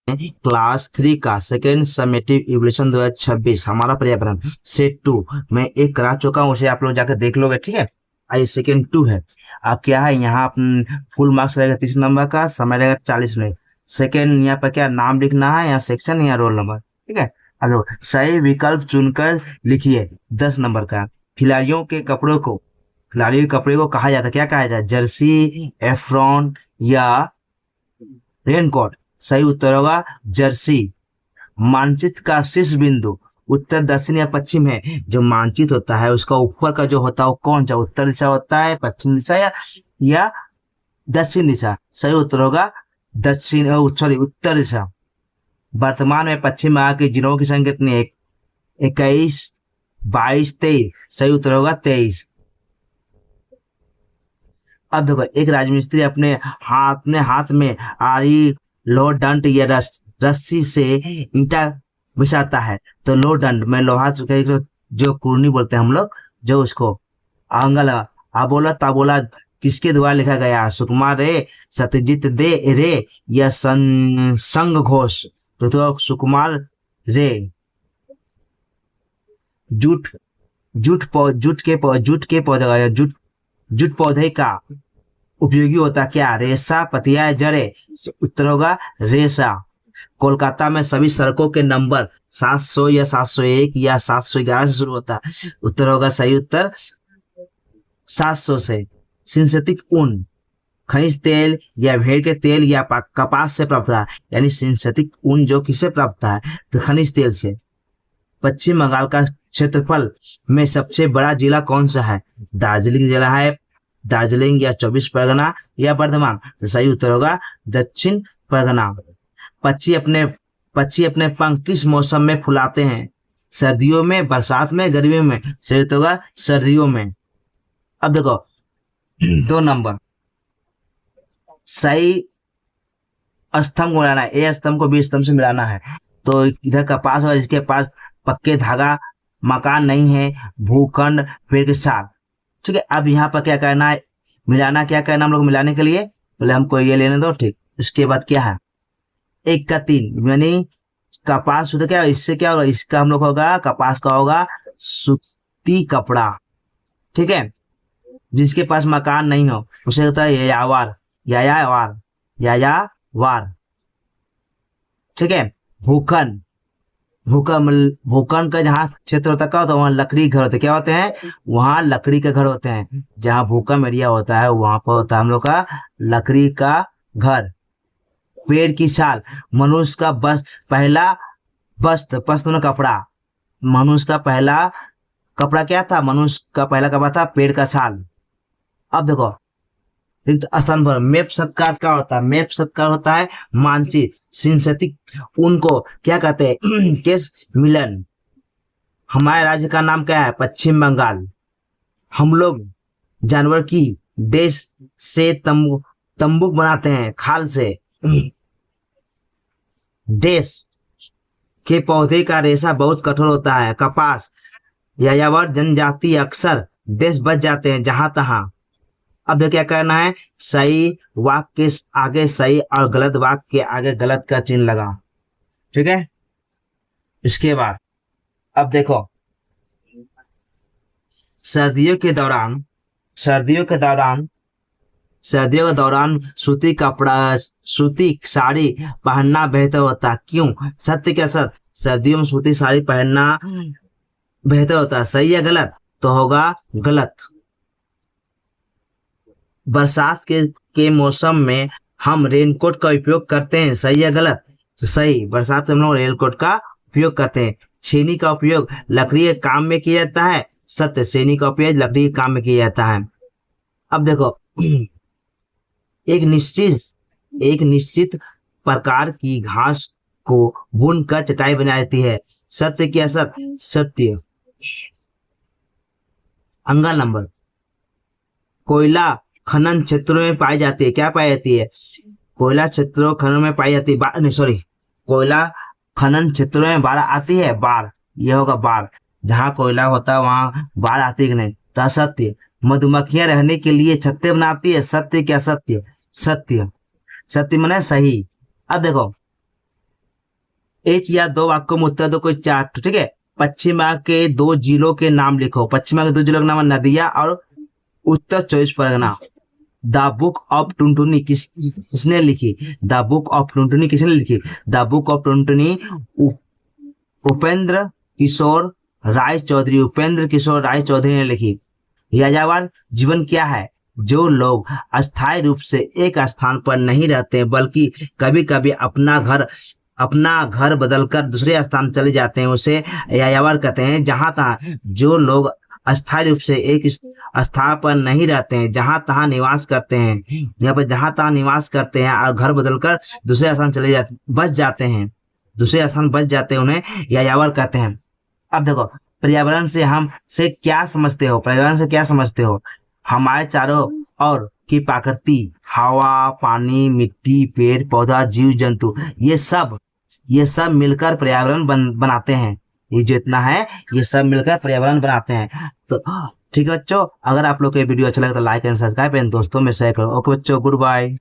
Class 3 का second summative evolution 2026 हमारा पर्यावरण सेट 2 मैं एक करा चुका हूँ, उसे आप लोग जाकर देख लोगे। ठीक है, आइए सेकेंड 2 है। अब क्या है यहाँ फुल मार्क्स रहेगा 30 नंबर का, समय रहेगा 40 मिनट। सेकेंड यहाँ पर क्या नाम लिखना है, या सेक्शन या रोल नंबर। ठीक है, अब लोग सही विकल्प चुनकर लिखिए 10 नंबर का। खिलाड़ियों के कपड़ों को खिलाड़ियों के कपड़े को कहा जाता है, क्या कहा जाता है? जर्सी, एफ्रॉन या रेनकोट। सही उत्तर होगा जर्सी। मानचित्र का शीर्ष बिंदु उत्तर, दक्षिण या पश्चिम है। जो मानचित्र होता है उसका ऊपर का जो होता है वो कौन सा, उत्तर दिशा होता है, पश्चिम दिशा या दक्षिण दिशा? सही उत्तर होगा दक्षिण, सॉरी उत्तर दिशा। वर्तमान में पश्चिम बंगाल के जिलों की संख्या कितनी है? 21, 22, 23। सही उत्तर होगा 23। अब देखो, एक राजमिस्त्री अपने हाथ में आरी, लोह दंड या रस्सी से ईंटा बिछाता है, तो लोह दंड में लोहा जो कुर्नी बोलते हैं हम लोग, जो उसको आंगल आबोला ताबोला किसके द्वारा लिखा गया? सुकुमार रे, सत्यजीत दे रे या संग घोष? तो सुकुमार रे। जूट जूट पौधे का उपयोगी होता क्या? रेशा, पतिया, जड़े? उत्तर होगा रेशा। कोलकाता में सभी सड़कों के नंबर 700 या 701 या 711 से शुरू होता है। उत्तर होगा, सही उत्तर 700 से। सिंथेटिक ऊन खनिज तेल या भेड़ के तेल या कपास से प्राप्त है, यानी सिंथेटिक ऊन जो किससे प्राप्त है? तो खनिज तेल से। पश्चिम बंगाल का क्षेत्रफल में सबसे बड़ा जिला कौन सा है? दार्जिलिंग जिला है, दार्जिलिंग या 24 परगना या बर्धमान? तो सही उत्तर होगा दक्षिण परगना। पक्षी अपने पंख किस मौसम में फुलाते हैं? सर्दियों में, बरसात में, गर्मियों में? सही उत्तर होगा सर्दियों में। अब देखो 2 नंबर, सही स्तंभ को मिलाना है, ए स्तंभ को बी स्तंभ से मिलाना है। तो इधर कपास और इसके पास पक्के धागा, मकान नहीं है, भूखंड, पेड़ के साथ। ठीक है, अब यहाँ पर क्या करना है? मिलाना क्या करना हम लोग मिलाने के लिए? पहले हमको ये लेने दो। ठीक, उसके बाद क्या है? 1 का 3 यानी कपास शुद्ध क्या, इससे क्या होगा? इसका हम लोग होगा, कपास का होगा सूती कपड़ा। ठीक है, जिसके पास मकान नहीं हो उसे होता है यायावार, यायावार, यायावार। ठीक है, भूखंड भूखंड का जहाँ क्षेत्र होता है क्या होता है? वहाँ लकड़ी घर होते हैं। क्या होते हैं? वहाँ लकड़ी के घर होते हैं। जहाँ भूखंड एरिया होता है वहां पर होता है हम लोग का लकड़ी का घर। पेड़ की छाल मनुष्य का पहला वस्त्र में कपड़ा। मनुष्य का पहला कपड़ा क्या था? मनुष्य का पहला कपड़ा था पेड़ का छाल। अब देखो रिक्त स्थान पर मैप शब्द का अर्थ क्या होता है? मैप शब्द का होता है मानचित्र। सिंथेटिक ऊन को क्या कहते हैं? केस मिलन। हमारे राज्य का नाम क्या है? पश्चिम बंगाल। हम लोग जानवर की देश से तंबू बनाते हैं, खाल से। देश के पौधे का रेशा बहुत कठोर होता है, कपास। यायावर जनजाति अक्सर देश बच जाते हैं जहां तहां। अब क्या करना है? सही वाक्य के आगे सही और गलत वाक्य के आगे गलत का चिन्ह लगा। ठीक है, इसके बाद अब देखो, सर्दियों के दौरान सूती साड़ी पहनना बेहतर होता है। क्यों? सत्य क्या सत्य? सर्दियों में सूती साड़ी पहनना बेहतर होता है। सही या गलत? तो होगा गलत। बरसात के मौसम में हम रेनकोट का उपयोग करते हैं। सही या गलत? तो सही, बरसात में हम लोग रेनकोट का उपयोग करते हैं। छेनी का उपयोग लकड़ी के काम में किया जाता है। सत्य, छेनी का उपयोग लकड़ी के काम में किया जाता है। अब देखो एक निश्चित प्रकार की घास को बुन कर चटाई बनाई जाती है। सत्य क्या सत्य? सत्य। अंगा नंबर, कोयला खनन क्षेत्रों में पाई जाती है। क्या पाई जाती है? कोयला क्षेत्रों खनन में पाई जाती है। कोयला खनन क्षेत्रों में बाढ़ आती है। बाढ़, यह होगा बाढ़। जहाँ कोयला होता है वहां बाढ़ आती है कि नहीं? तो असत्य। मधुमक्खियां रहने के लिए छत्ते बनाती है। सत्य क्या सत्य? सत्य। सत्य माने सही। अब देखो एक या दो वाक्यों में उत्तर दो, कोई चार, ठीक है। पश्चिमा के 2 जिलों के नाम लिखो। पश्चिमा के 2 जिलों के नाम है नदिया और उत्तर 24 Pargana. The book of Tuntuni किसने लिखी? द बुक ऑफ टुनटुनी किसने लिखी? The book of Tuntuni Upendra Kishore Rai Chaudhary, Upendra Kishore Rai Chaudhary ने लिखी। यायावर जीवन क्या है? जो लोग अस्थायी रूप से एक स्थान पर नहीं रहते बल्कि कभी कभी अपना घर बदलकर दूसरे स्थान चले जाते हैं, उसे यायावर कहते हैं। जहां तहां जो लोग अस्थायी रूप से एक स्थान पर नहीं रहते हैं, जहां तहां निवास करते हैं, यहाँ पर जहां तहां निवास करते हैं और घर बदलकर दूसरे स्थान चले जाते बस जाते हैं, दूसरे स्थान बस जाते हैं, उन्हें यायावर कहते हैं। अब देखो, पर्यावरण से हम से क्या समझते हो? पर्यावरण से क्या समझते हो? हमारे चारों ओर की प्रकृति, हवा, पानी, मिट्टी, पेड़ पौधा, जीव जंतु, ये सब मिलकर पर्यावरण बनाते हैं। ये जो इतना है, ये सब मिलकर पर्यावरण बनाते हैं। तो ठीक है बच्चों, अगर आप लोग को ये वीडियो अच्छा लगे तो लाइक एंड सब्सक्राइब एंड दोस्तों में शेयर करो। ओके बच्चों, गुड बाय।